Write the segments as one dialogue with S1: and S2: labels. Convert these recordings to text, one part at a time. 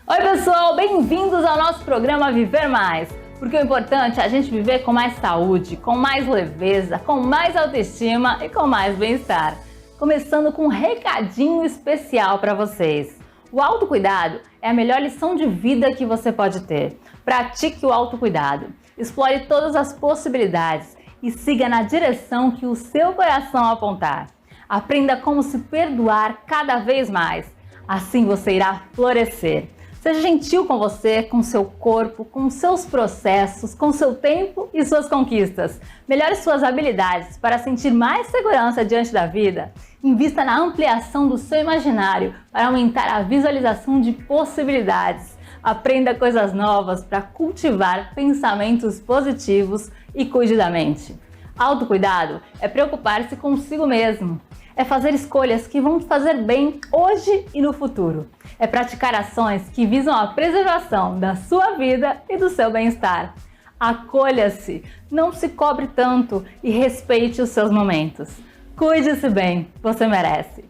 S1: Oi pessoal, bem-vindos ao nosso programa Viver Mais, porque o importante é a gente viver com mais saúde, com mais leveza, com mais autoestima e com mais bem-estar. Começando com um recadinho especial para vocês. O autocuidado é a melhor lição de vida que você pode ter. Pratique o autocuidado, explore todas as possibilidades e siga na direção que o seu coração apontar. Aprenda como se perdoar cada vez mais, assim você irá florescer. Seja gentil com você, com seu corpo, com seus processos, com seu tempo e suas conquistas. Melhore suas habilidades para sentir mais segurança diante da vida. Invista na ampliação do seu imaginário para aumentar a visualização de possibilidades. Aprenda coisas novas para cultivar pensamentos positivos e cuide da mente. Autocuidado é preocupar-se consigo mesmo. É fazer escolhas que vão te fazer bem hoje e no futuro. É praticar ações que visam a preservação da sua vida e do seu bem-estar. Acolha-se, não se cobre tanto e respeite os seus momentos. Cuide-se bem, você merece.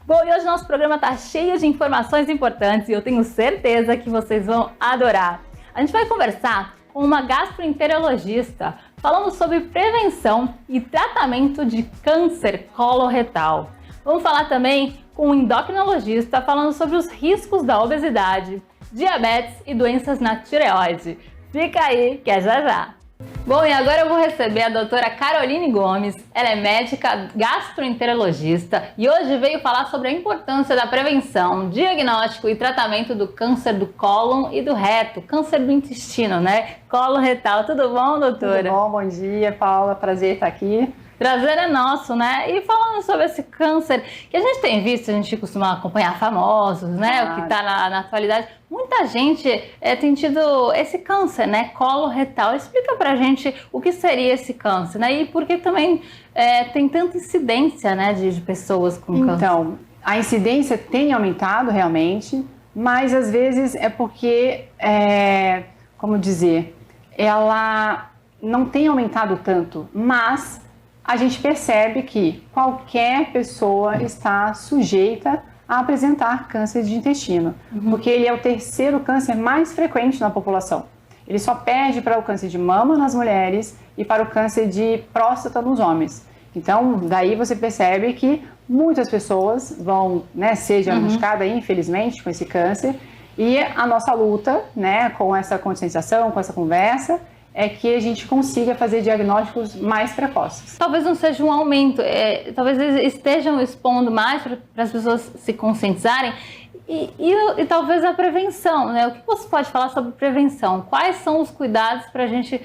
S1: Bom, e hoje nosso programa está cheio de informações importantes e eu tenho certeza que vocês vão adorar. A gente vai conversar com uma gastroenterologista falando sobre prevenção e tratamento de câncer coloretal. Vamos falar também com um endocrinologista falando sobre os riscos da obesidade, diabetes e doenças na tireoide. Fica aí que é já já! Bom, e agora eu vou receber a doutora Caroline Gomes. Ela é médica gastroenterologista e hoje veio falar sobre a importância da prevenção, diagnóstico e tratamento do câncer do cólon e do reto, câncer do intestino, né? Coloretal. Tudo bom, doutora?
S2: Tudo bom Dia, Paula. Prazer estar aqui.
S1: Prazer é nosso, né? E falando sobre esse câncer que a gente tem visto, a gente costuma acompanhar famosos, né?
S2: Claro.
S1: O que está na atualidade. Muita gente tem tido esse câncer, né? Coloretal. Explica pra gente o que seria esse câncer, né? E por que também tem tanta incidência, né, de pessoas com câncer?
S2: Então, a incidência tem aumentado realmente, mas às vezes é porque, como dizer, ela não tem aumentado tanto, mas a gente percebe que qualquer pessoa está sujeita a apresentar câncer de intestino, porque ele é o terceiro câncer mais frequente na população. Ele só perde para o câncer de mama nas mulheres e para o câncer de próstata nos homens. Então, daí você percebe que muitas pessoas vão, né, ser diagnosticadas, infelizmente, com esse câncer, e a nossa luta, né, com essa conscientização, com essa conversa, é que a gente consiga fazer diagnósticos mais precoces.
S1: Talvez não seja um aumento, talvez eles estejam expondo mais para as pessoas se conscientizarem e talvez a prevenção, né? O que você pode falar sobre prevenção? Quais são os cuidados para a gente,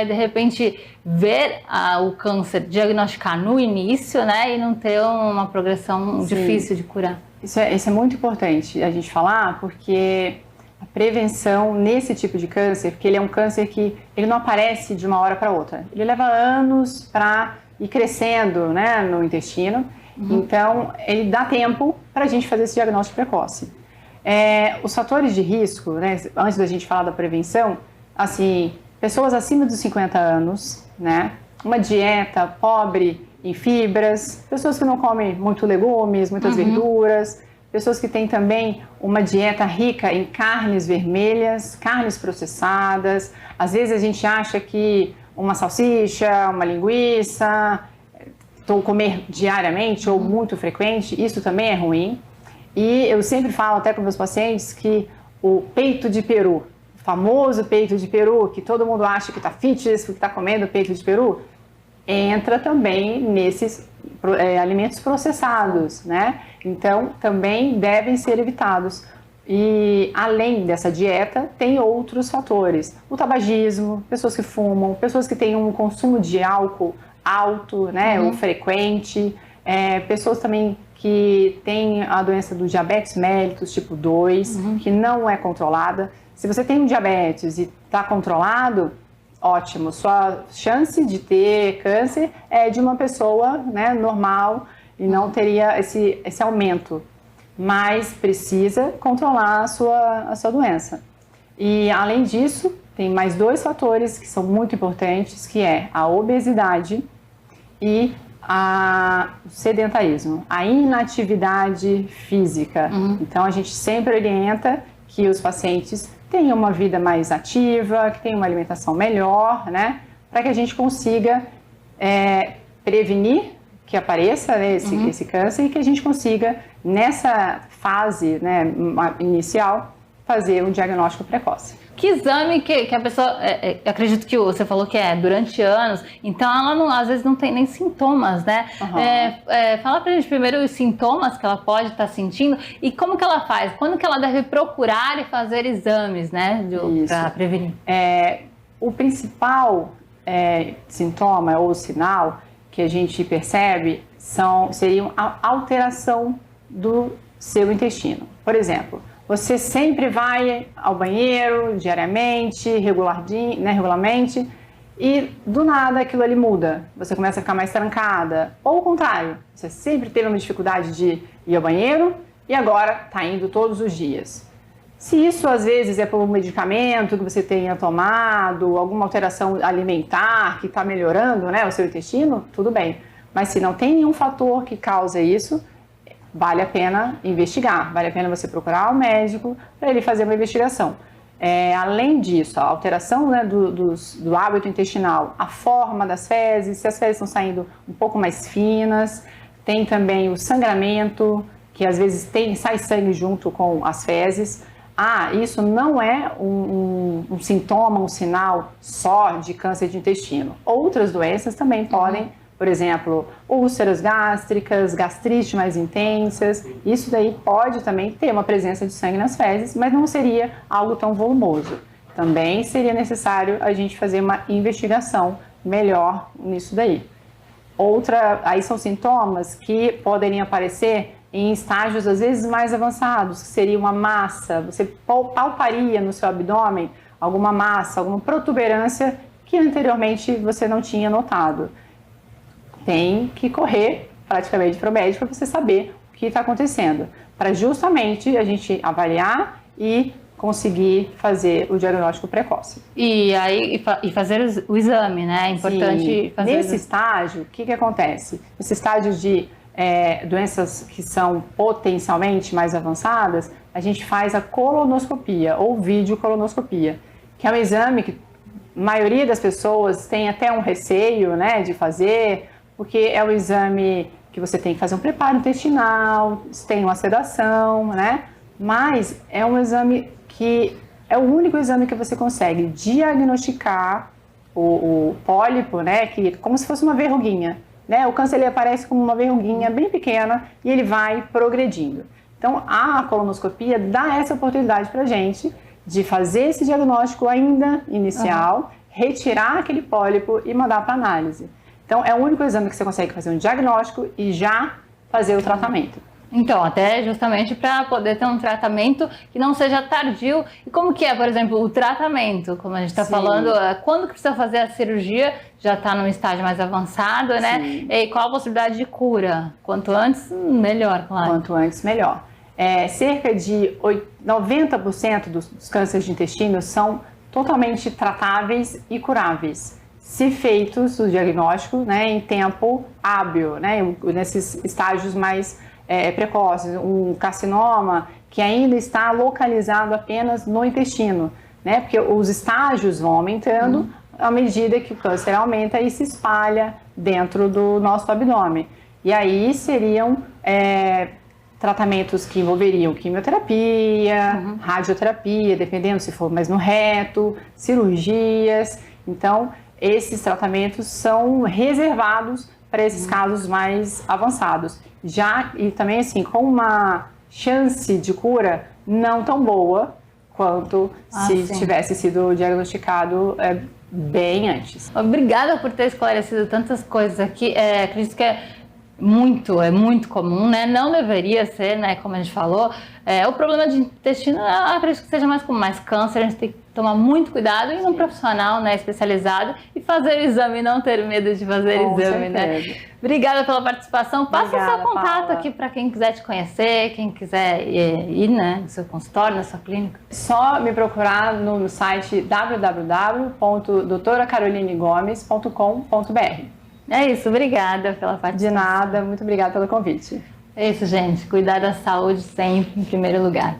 S1: de repente, ver o câncer, diagnosticar no início, né? E não ter uma progressão difícil de curar?
S2: Isso é muito importante a gente falar, porque a prevenção nesse tipo de câncer, porque ele é um câncer que ele não aparece de uma hora para outra. Ele leva anos para ir crescendo, né, no intestino. Então, ele dá tempo para a gente fazer esse diagnóstico precoce. Os fatores de risco, né, antes da gente falar da prevenção, assim, pessoas acima dos 50 anos, né, uma dieta pobre em fibras, pessoas que não comem muito legumes, muitas verduras, pessoas que têm também uma dieta rica em carnes vermelhas, carnes processadas. Às vezes a gente acha que uma salsicha, uma linguiça, comer diariamente ou muito frequente, isso também é ruim. E eu sempre falo até com meus pacientes que o peito de peru, o famoso peito de peru, que todo mundo acha que está fitness, que está comendo peito de peru, entra também nesses alimentos processados, né? Então, também devem ser evitados. E, além dessa dieta, tem outros fatores. O tabagismo, pessoas que fumam, pessoas que têm um consumo de álcool alto, né, ou frequente, pessoas também que têm a doença do diabetes mellitus tipo 2, que não é controlada. Se você tem um diabetes e está controlado, ótimo, sua chance de ter câncer é de uma pessoa, né, normal e não teria esse aumento, mas precisa controlar a sua doença. E além disso, tem mais dois fatores que são muito importantes, que é a obesidade e o sedentarismo, a inatividade física. Então a gente sempre orienta que os pacientes tenham uma vida mais ativa, que tenham uma alimentação melhor, né? Para que a gente consiga prevenir que apareça, né, esse câncer, e que a gente consiga, nessa fase, né, inicial, fazer um diagnóstico precoce.
S1: Que exame que a pessoa, acredito que você falou que é durante anos, então ela não, às vezes não tem nem sintomas, né? Fala pra gente primeiro os sintomas que ela pode estar sentindo e como que ela faz, quando que ela deve procurar e fazer exames, né, para prevenir.
S2: O principal sintoma ou sinal que a gente percebe seriam a alteração do seu intestino. Por exemplo, você sempre vai ao banheiro diariamente, regularmente, e do nada aquilo ali muda. Você começa a ficar mais trancada. Ou o contrário, você sempre teve uma dificuldade de ir ao banheiro e agora está indo todos os dias. Se isso às vezes é por um medicamento que você tenha tomado, alguma alteração alimentar que está melhorando, né, o seu intestino, tudo bem. Mas se não tem nenhum fator que causa isso, vale a pena investigar, vale a pena você procurar o médico para ele fazer uma investigação. Além disso, a alteração, né, do hábito intestinal, a forma das fezes, se as fezes estão saindo um pouco mais finas, tem também o sangramento, que às vezes sai sangue junto com as fezes. Isso não é um sintoma, um sinal só de câncer de intestino. Outras doenças também podem, por exemplo, úlceras gástricas, gastrite mais intensas, isso daí pode também ter uma presença de sangue nas fezes, mas não seria algo tão volumoso. Também seria necessário a gente fazer uma investigação melhor nisso daí. Aí são sintomas que poderiam aparecer em estágios às vezes mais avançados, que seria uma massa, você palparia no seu abdômen alguma massa, alguma protuberância que anteriormente você não tinha notado. Tem que correr praticamente para o médico para você saber o que está acontecendo, para justamente a gente avaliar e conseguir fazer o diagnóstico precoce.
S1: E fazer o exame, né? É importante fazer.
S2: Nesse estágio, o que acontece? Nesse estágio de doenças que são potencialmente mais avançadas, a gente faz a colonoscopia ou videocolonoscopia, que é um exame que a maioria das pessoas tem até um receio, né, de fazer, porque é um exame que você tem que fazer um preparo intestinal, tem uma sedação, né? Mas é um exame que é o único exame que você consegue diagnosticar o pólipo, né? Que como se fosse uma verruguinha, né? O câncer ele aparece como uma verruguinha bem pequena e ele vai progredindo. Então a colonoscopia dá essa oportunidade para a gente de fazer esse diagnóstico ainda inicial, retirar aquele pólipo e mandar para análise. Então, é o único exame que você consegue fazer um diagnóstico e já fazer o tratamento.
S1: Então, até justamente para poder ter um tratamento que não seja tardio. E como que é, por exemplo, o tratamento? Como a gente está falando, quando que precisa fazer a cirurgia? Já está num estágio mais avançado, né? Sim. E qual a possibilidade de cura? Quanto antes, melhor, claro.
S2: Quanto antes, melhor. Cerca de 90% dos cânceres de intestino são totalmente tratáveis e curáveis, se feitos o diagnóstico, né, em tempo hábil, né, nesses estágios mais precoces. Um carcinoma que ainda está localizado apenas no intestino, né, porque os estágios vão aumentando à medida que o câncer aumenta e se espalha dentro do nosso abdômen. E aí seriam tratamentos que envolveriam quimioterapia, radioterapia, dependendo se for mais no reto, cirurgias. Então, esses tratamentos são reservados para esses casos mais avançados. E também assim, com uma chance de cura não tão boa quanto se tivesse sido diagnosticado bem antes.
S1: Obrigada por ter esclarecido tantas coisas aqui. Acredito que é muito comum, né? Não deveria ser, né? Como a gente falou. O problema de intestino, acredito que seja mais como mais câncer. A gente tem que tomar muito cuidado e ir num profissional, né, especializado e fazer o exame, não ter medo de fazer o exame, né? Obrigada pela participação. Passa o seu contato, Paula, aqui para quem quiser te conhecer, quem quiser ir, né, no seu consultório, na sua clínica.
S2: Só me procurar no site www.doutoracarolinegomes.com.br.
S1: É isso, obrigada pela participação.
S2: De nada, muito obrigada pelo convite.
S1: É isso, gente. Cuidar da saúde sempre em primeiro lugar.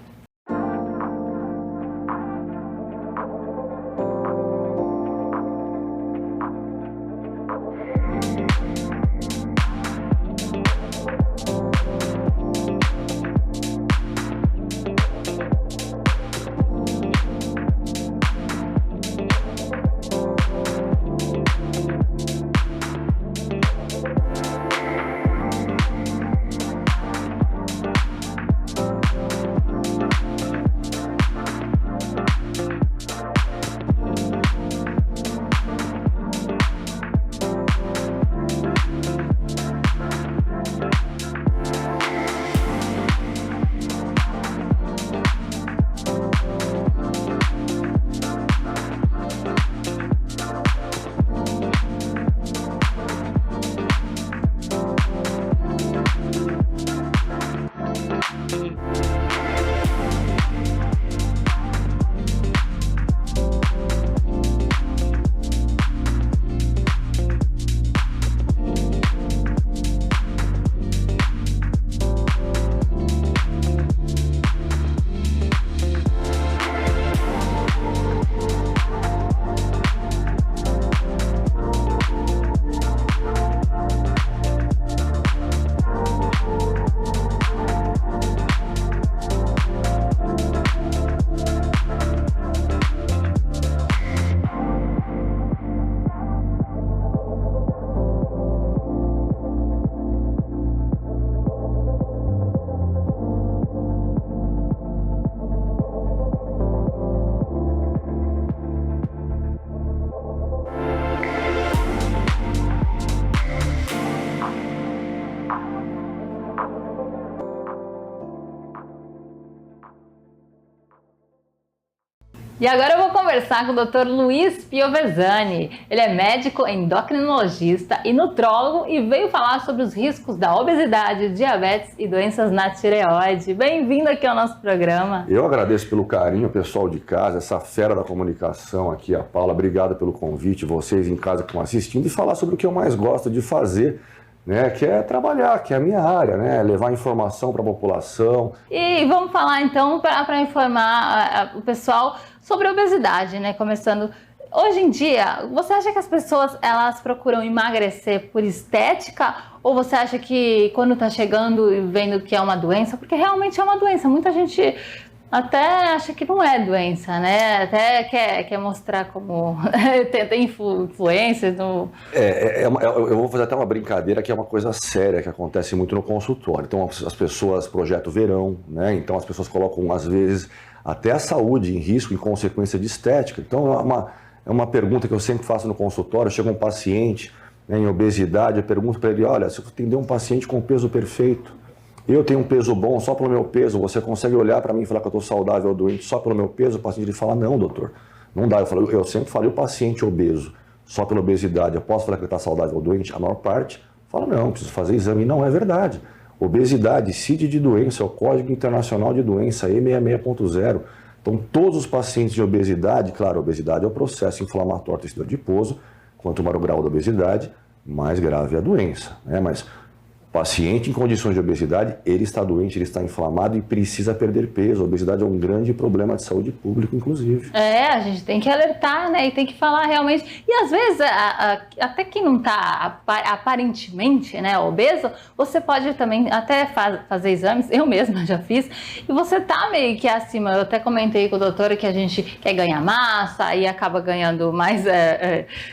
S1: E agora eu vou conversar com o Dr. Luiz Piovesani. Ele é médico endocrinologista e nutrólogo e veio falar sobre os riscos da obesidade, diabetes e doenças na tireoide. Bem-vindo aqui ao nosso programa.
S3: Eu agradeço pelo carinho, pessoal de casa, essa fera da comunicação aqui, a Paula. Obrigado pelo convite, vocês em casa que estão assistindo, e falar sobre o que eu mais gosto de fazer, né, que é trabalhar, que é a minha área, né, levar informação para a população.
S1: E vamos falar então para informar o pessoal sobre a obesidade, né, começando. Hoje em dia, você acha que as pessoas elas procuram emagrecer por estética, ou você acha que quando está chegando e vendo que é uma doença, porque realmente é uma doença, muita gente até acha que não é doença, né? Até quer mostrar como tem influências no...
S3: Eu vou fazer até uma brincadeira que é uma coisa séria que acontece muito no consultório. Então as pessoas projetam o verão, né? Então as pessoas colocam às vezes até a saúde em risco em consequência de estética. Então é uma pergunta que eu sempre faço no consultório. Chega um paciente, né, em obesidade, eu pergunto para ele: olha, se eu atender um paciente com peso perfeito, eu tenho um peso bom só pelo meu peso, você consegue olhar para mim e falar que eu estou saudável ou doente só pelo meu peso? O paciente ele fala: não, doutor, não dá. Eu sempre falei: o paciente obeso só pela obesidade, eu posso falar que ele está saudável ou doente? A maior parte fala: não, preciso fazer exame. E não é verdade. Obesidade, CID de doença, é o Código Internacional de Doença, E66.0. Então, todos os pacientes de obesidade, claro, a obesidade é o processo inflamatório tecido adiposo, quanto maior o grau da obesidade, mais grave é a doença, né? Mas o paciente em condições de obesidade, ele está doente, ele está inflamado e precisa perder peso. A obesidade é um grande problema de saúde pública, inclusive.
S1: A gente tem que alertar, né? E tem que falar realmente. E às vezes, até quem não está aparentemente, né, obeso, você pode também até fazer exames, eu mesma já fiz, e você tá meio que acima. Eu até comentei com o doutor que a gente quer ganhar massa e acaba ganhando mais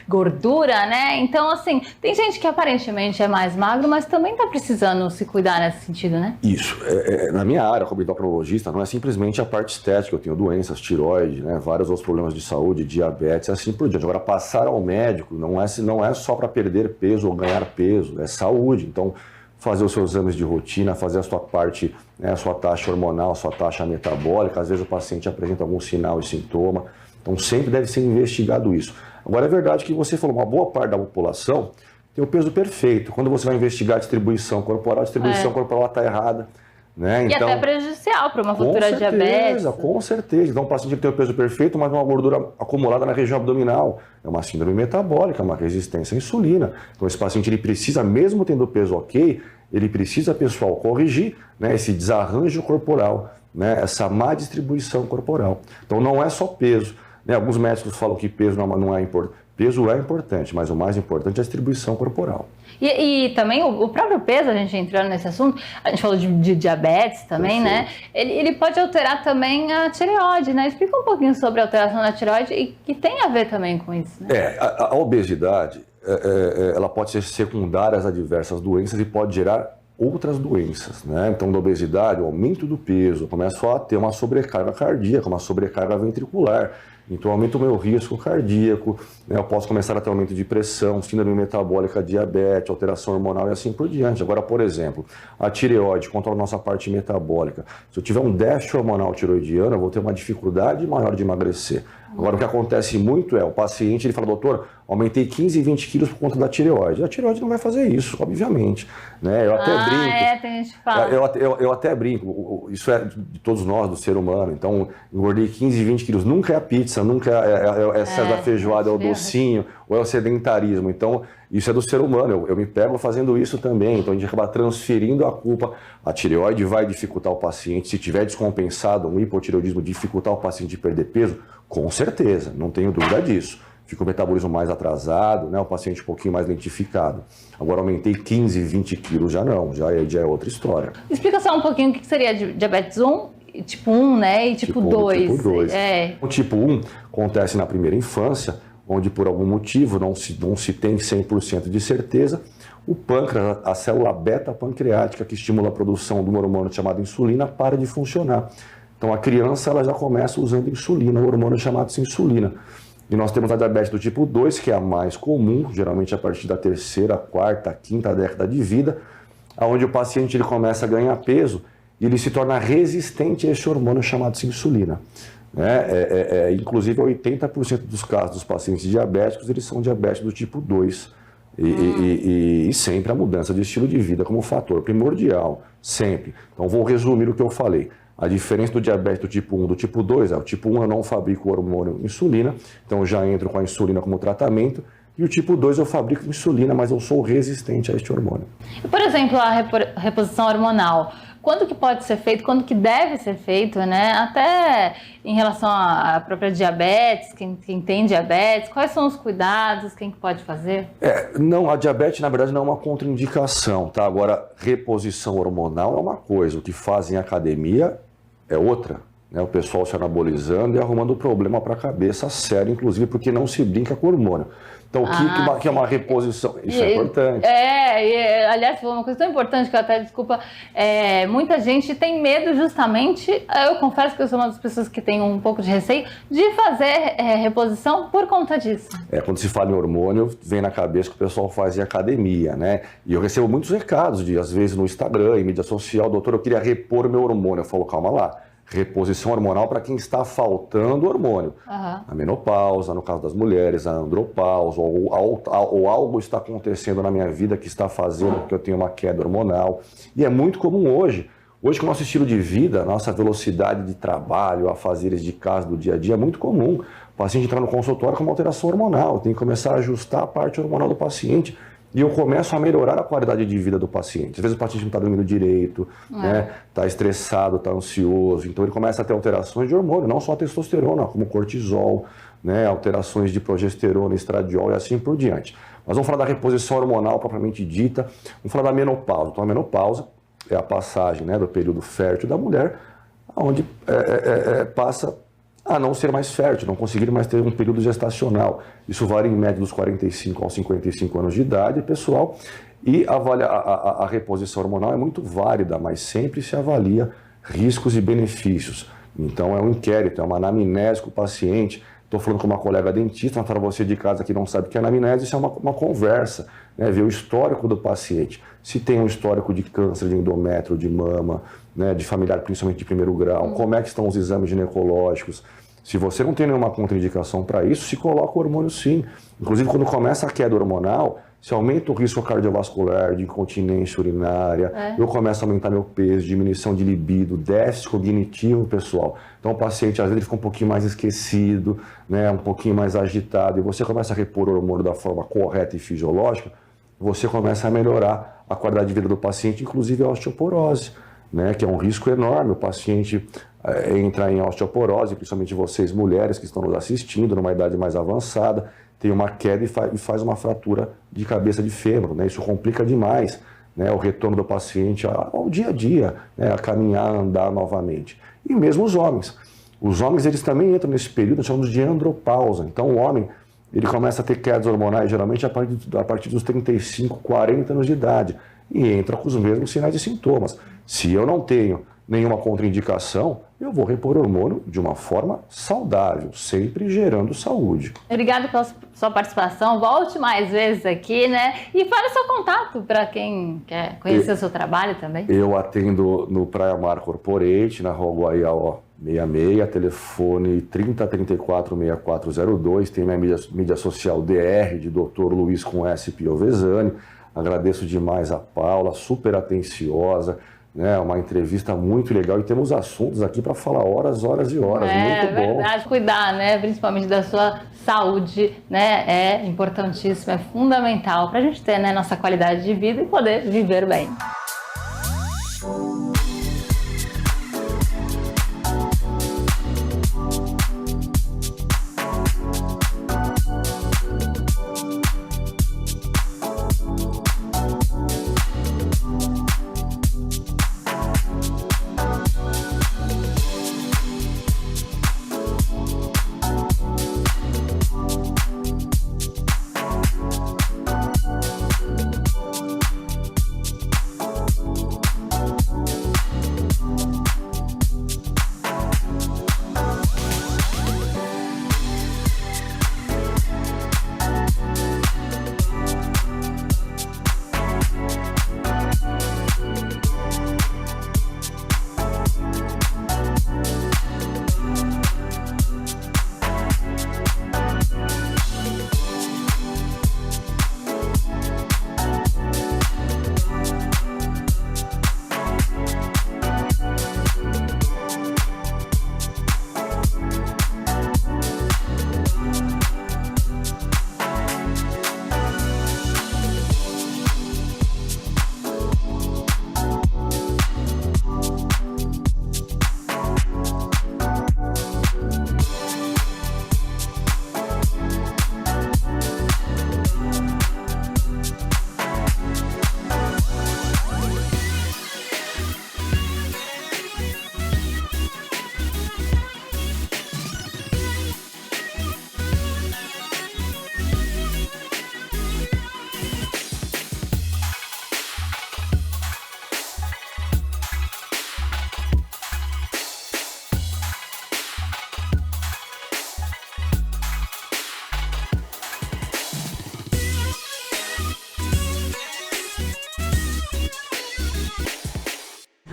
S1: gordura, né? Então, assim, tem gente que aparentemente é mais magro, mas também tá precisando se cuidar nesse sentido, né?
S3: Isso. Na minha área, como endocrinologista, não é simplesmente a parte estética. Eu tenho doenças, tireoide, né, vários outros problemas de saúde, diabetes, assim por diante. Agora, passar ao médico não é só para perder peso ou ganhar peso, é saúde. Então, fazer os seus exames de rotina, fazer a sua parte, né, a sua taxa hormonal, a sua taxa metabólica. Às vezes o paciente apresenta algum sinal e sintoma. Então, sempre deve ser investigado isso. Agora, é verdade que você falou, uma boa parte da população tem o peso perfeito. Quando você vai investigar a distribuição corporal está errada, né?
S1: E
S3: então,
S1: até prejudicial para uma futura diabetes.
S3: Com certeza. Então, o paciente tem o peso perfeito, mas uma gordura acumulada na região abdominal. É uma síndrome metabólica, uma resistência à insulina. Então, esse paciente ele precisa, mesmo tendo o peso ok, ele precisa, pessoal, corrigir, né, esse desarranjo corporal, né, essa má distribuição corporal. Então, não é só peso, né? Alguns médicos falam que peso não é importante. Peso é importante, mas o mais importante é a distribuição corporal.
S1: E também o próprio peso, a gente entrando nesse assunto, a gente falou de diabetes também, né? Ele pode alterar também a tireoide, né? Explica um pouquinho sobre a alteração da tireoide e que tem a ver também com isso, né?
S3: A obesidade, ela pode ser secundária a diversas doenças e pode gerar outras doenças, né? Então, da obesidade, o aumento do peso, eu começo a ter uma sobrecarga cardíaca, uma sobrecarga ventricular. Então, aumenta o meu risco cardíaco, né? Eu posso começar a ter aumento de pressão, síndrome metabólica, diabetes, alteração hormonal e assim por diante. Agora, por exemplo, a tireoide controla a nossa parte metabólica. Se eu tiver um déficit hormonal tiroidiano, eu vou ter uma dificuldade maior de emagrecer. Agora, o que acontece muito é, o paciente ele fala: doutor, aumentei 15, 20 quilos por conta da tireoide. A tireoide não vai fazer isso, obviamente, né? Eu até brinco.
S1: Tem gente que fala.
S3: Eu até brinco, isso é de todos nós, do ser humano. Então, engordei 15, 20 quilos. Nunca é a pizza, nunca é excesso da feijoada, é o docinho, ou é o sedentarismo. Então, isso é do ser humano. Eu me pego fazendo isso também. Então, a gente acaba transferindo a culpa. A tireoide vai dificultar o paciente. Se tiver descompensado, um hipotireoidismo, dificultar o paciente de perder peso, com certeza, não tenho dúvida disso. Fica o metabolismo mais atrasado, né? O paciente um pouquinho mais lentificado. Agora, aumentei 15, 20 quilos, já não, já é outra história.
S1: Explica só um pouquinho o que seria diabetes 1, tipo 1, né? E tipo 2.
S3: Tipo 2. O tipo 1 acontece na primeira infância, onde por algum motivo não se tem 100% de certeza, o pâncreas, a célula beta-pancreática que estimula a produção de um hormônio chamado insulina, para de funcionar. Então, a criança ela já começa usando insulina, um hormônio chamado insulina. E nós temos a diabetes do tipo 2, que é a mais comum, geralmente a partir da terceira, quarta, quinta década de vida, onde o paciente ele começa a ganhar peso e ele se torna resistente a esse hormônio chamado insulina. Né? Inclusive, 80% dos casos dos pacientes diabéticos, eles são diabetes do tipo 2. E sempre a mudança de estilo de vida como fator primordial, sempre. Então, vou resumir o que eu falei. A diferença do diabetes do tipo 1 e do tipo 2 é o tipo 1 eu não fabrico o hormônio insulina, então eu já entro com a insulina como tratamento, e o tipo 2 eu fabrico insulina, mas eu sou resistente a este hormônio.
S1: E, por exemplo, a reposição hormonal, quando que pode ser feito, quando que deve ser feito, né? Até em relação à própria diabetes, quem tem diabetes, quais são os cuidados, quem que pode fazer?
S3: Não, a diabetes na verdade não é uma contraindicação, tá? Agora, reposição hormonal é uma coisa, o que fazem em academia é outra, né? O pessoal se anabolizando e arrumando problema para a cabeça, sério, inclusive porque não se brinca com hormônio. Então, o que é uma reposição? Isso é importante.
S1: Aliás, foi uma coisa tão importante que eu até, desculpa, muita gente tem medo justamente, eu confesso que eu sou uma das pessoas que tem um pouco de receio, de fazer reposição por conta disso.
S3: Quando se fala em hormônio, vem na cabeça que o pessoal faz em academia, né? E eu recebo muitos recados, às vezes no Instagram, em mídia social, doutor, eu queria repor meu hormônio. Eu falo, calma lá. Reposição hormonal para quem está faltando hormônio. A menopausa, no caso das mulheres, a andropausa, ou algo está acontecendo na minha vida que está fazendo com que eu tenha uma queda hormonal. E é muito comum hoje. Hoje, com o nosso estilo de vida, nossa velocidade de trabalho, afazeres de casa do dia a dia, é muito comum. O paciente entrar no consultório com uma alteração hormonal, tem que começar a ajustar a parte hormonal do paciente. E eu começo a melhorar a qualidade de vida do paciente. Às vezes o paciente não está dormindo direito, né? Está estressado, está ansioso. Então ele começa a ter alterações de hormônio, não só a testosterona, como cortisol, né? Alterações de progesterona, estradiol e assim por diante. Mas vamos falar da reposição hormonal propriamente dita. Vamos falar da menopausa. Então a menopausa é a passagem, né, do período fértil da mulher, onde passa a não ser mais fértil, não conseguir mais ter um período gestacional. Isso varia em média dos 45 aos 55 anos de idade, pessoal. E a reposição hormonal é muito válida, mas sempre se avalia riscos e benefícios. Então é um inquérito, é uma anamnese com o paciente. Estou falando com uma colega dentista, mas para você de casa que não sabe o que é anamnese, isso é uma conversa, né? Ver o histórico do paciente. Se tem um histórico de câncer de endométrio, de mama, né? De familiar principalmente de primeiro grau, como é que estão os exames ginecológicos. Se você não tem nenhuma contraindicação para isso, se coloca o hormônio sim. Inclusive, quando começa a queda hormonal, se aumenta o risco cardiovascular, de incontinência urinária, eu começo a aumentar meu peso, diminuição de libido, déficit cognitivo, pessoal. Então o paciente às vezes ele fica um pouquinho mais esquecido, né, um pouquinho mais agitado, e você começa a repor o hormônio da forma correta e fisiológica, você começa a melhorar a qualidade de vida do paciente, inclusive a osteoporose, né, que é um risco enorme. O paciente entra em osteoporose, principalmente vocês mulheres que estão nos assistindo, numa idade mais avançada, tem uma queda e faz uma fratura de cabeça de fêmur, né? Isso complica demais, né, o retorno do paciente ao dia a dia, né, a caminhar, a andar novamente. E mesmo os homens. Os homens eles também entram nesse período, nós chamamos de andropausa. Então o homem ele começa a ter quedas hormonais geralmente a partir dos 35, 40 anos de idade e entra com os mesmos sinais e sintomas. Se eu não tenho nenhuma contraindicação, eu vou repor hormônio de uma forma saudável, sempre gerando saúde.
S1: Obrigada pela sua participação, volte mais vezes aqui, né? E fale seu contato para quem quer conhecer o seu trabalho também.
S3: Eu atendo no Praia Mar Corporate, na Rua Guaial 66, telefone 3034-6402, tem minha mídia social DR, de Dr. Luiz com S. Piovesani. Agradeço demais a Paula, super atenciosa, né, uma entrevista muito legal e temos assuntos aqui para falar horas e horas. Muito bom. É
S1: verdade, cuidar, né, principalmente da sua saúde, né, é importantíssimo, é fundamental para a gente ter, né, nossa qualidade de vida e poder viver bem.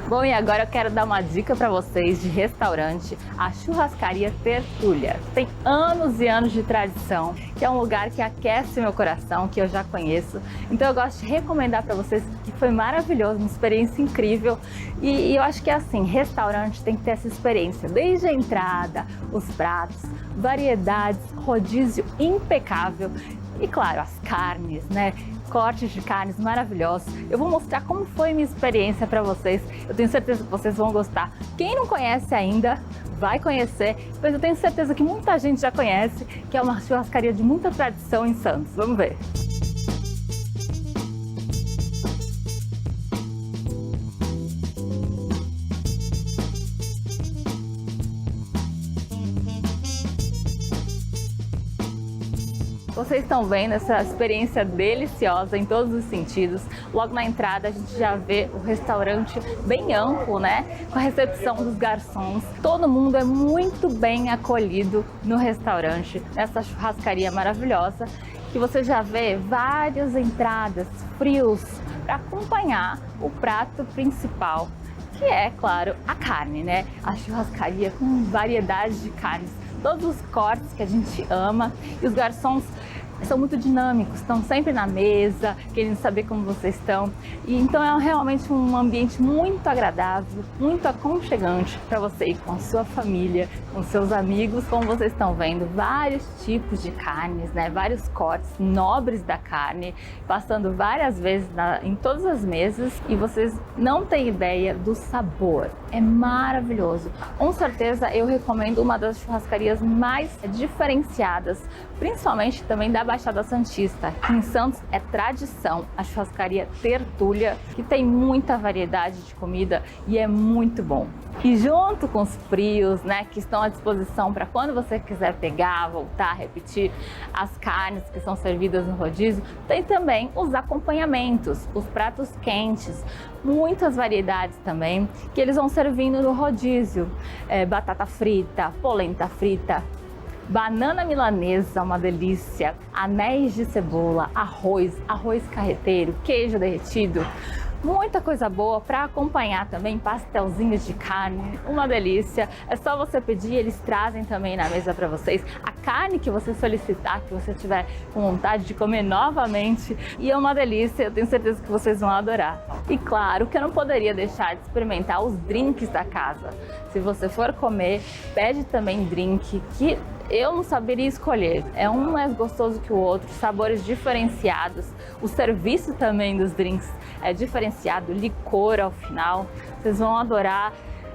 S1: Bom, e agora eu quero dar uma dica para vocês de restaurante, a Churrascaria Tertúlia. Tem anos e anos de tradição, que é um lugar que aquece meu coração, que eu já conheço. Então eu gosto de recomendar para vocês que foi maravilhoso, uma experiência incrível. E eu acho que é assim, restaurante tem que ter essa experiência, desde a entrada, os pratos, variedades, rodízio impecável e claro, as carnes, né? Cortes de carnes maravilhosos. Eu vou mostrar como foi minha experiência para vocês. Eu tenho certeza que vocês vão gostar. Quem não conhece ainda, vai conhecer. Mas eu tenho certeza que muita gente já conhece, que é uma churrascaria de muita tradição em Santos. Vamos ver. Vocês estão vendo essa experiência deliciosa em todos os sentidos. Logo na entrada a gente já vê o restaurante bem amplo, né? Com a recepção dos garçons. Todo mundo é muito bem acolhido no restaurante, nessa churrascaria maravilhosa, que você já vê várias entradas, frios, para acompanhar o prato principal, que é, claro, a carne, né? A churrascaria com variedade de carnes, todos os cortes que a gente ama, e os garçons são muito dinâmicos, estão sempre na mesa, querendo saber como vocês estão. E então é realmente um ambiente muito agradável, muito aconchegante para você ir com a sua família, com seus amigos. Como vocês estão vendo, vários tipos de carnes, né? Vários cortes nobres da carne, passando várias vezes em todas as mesas, e vocês não têm ideia do sabor. É maravilhoso. Com certeza eu recomendo uma das churrascarias mais diferenciadas, principalmente também da Baixada Santista. Aqui em Santos é tradição a Churrascaria Tertúlia, que tem muita variedade de comida e é muito bom. E junto com os frios, né, que estão à disposição para quando você quiser pegar, voltar, repetir as carnes que são servidas no rodízio, tem também os acompanhamentos, os pratos quentes, muitas variedades também, que eles vão servindo no rodízio. Batata frita, polenta frita, banana milanesa, uma delícia, anéis de cebola, arroz carreteiro, queijo derretido, muita coisa boa para acompanhar também, pastelzinhos de carne, uma delícia. É só você pedir, eles trazem também na mesa para vocês a carne que você solicitar, que você tiver com vontade de comer novamente, e é uma delícia, eu tenho certeza que vocês vão adorar. E claro que eu não poderia deixar de experimentar os drinks da casa. Se você for comer, pede também drink, que eu não saberia escolher. É um mais gostoso que o outro, sabores diferenciados. O serviço também dos drinks é diferenciado, licor ao final. Vocês vão adorar,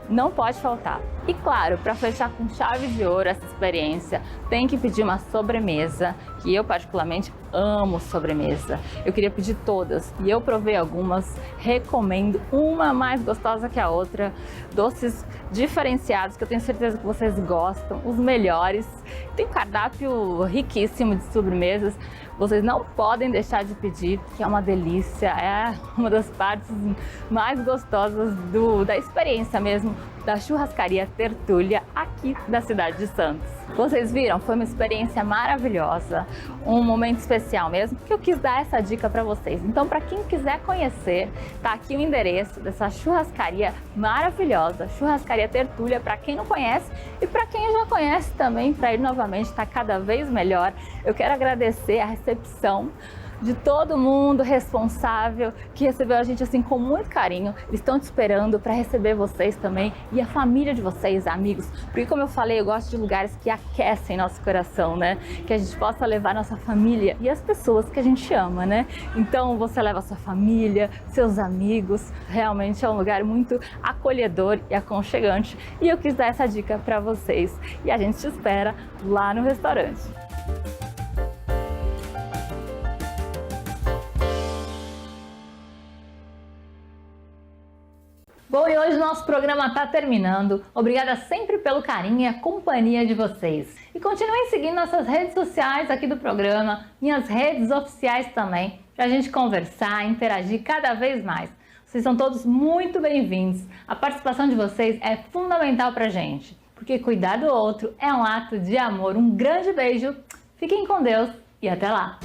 S1: não pode faltar. E claro, para fechar com chave de ouro essa experiência, tem que pedir uma sobremesa, que eu particularmente amo sobremesa. Eu queria pedir todas e eu provei algumas, recomendo, uma mais gostosa que a outra. Doces diferenciados que eu tenho certeza que vocês gostam, os melhores. Tem um cardápio riquíssimo de sobremesas, vocês não podem deixar de pedir, que é uma delícia, é uma das partes mais gostosas da experiência mesmo da Churrascaria Tertúlia aqui da cidade de Santos. Vocês viram? Foi uma experiência maravilhosa, um momento especial mesmo, porque eu quis dar essa dica para vocês. Então, para quem quiser conhecer, tá aqui o endereço dessa churrascaria maravilhosa, Churrascaria Tertúlia, para quem não conhece, e para quem já conhece também, para ir novamente, tá cada vez melhor. Eu quero agradecer a recepção de todo mundo responsável que recebeu a gente assim com muito carinho. Eles estão te esperando para receber vocês também e a família de vocês, amigos, porque como eu falei, eu gosto de lugares que aquecem nosso coração, né? Que a gente possa levar nossa família e as pessoas que a gente ama, né? Então você leva a sua família, seus amigos, realmente é um lugar muito acolhedor e aconchegante, e eu quis dar essa dica para vocês, e a gente te espera lá no restaurante. Bom, e hoje o nosso programa está terminando. Obrigada sempre pelo carinho e a companhia de vocês. E continuem seguindo nossas redes sociais aqui do programa, minhas redes oficiais também, para a gente conversar, interagir cada vez mais. Vocês são todos muito bem-vindos. A participação de vocês é fundamental para a gente, porque cuidar do outro é um ato de amor. Um grande beijo, fiquem com Deus e até lá!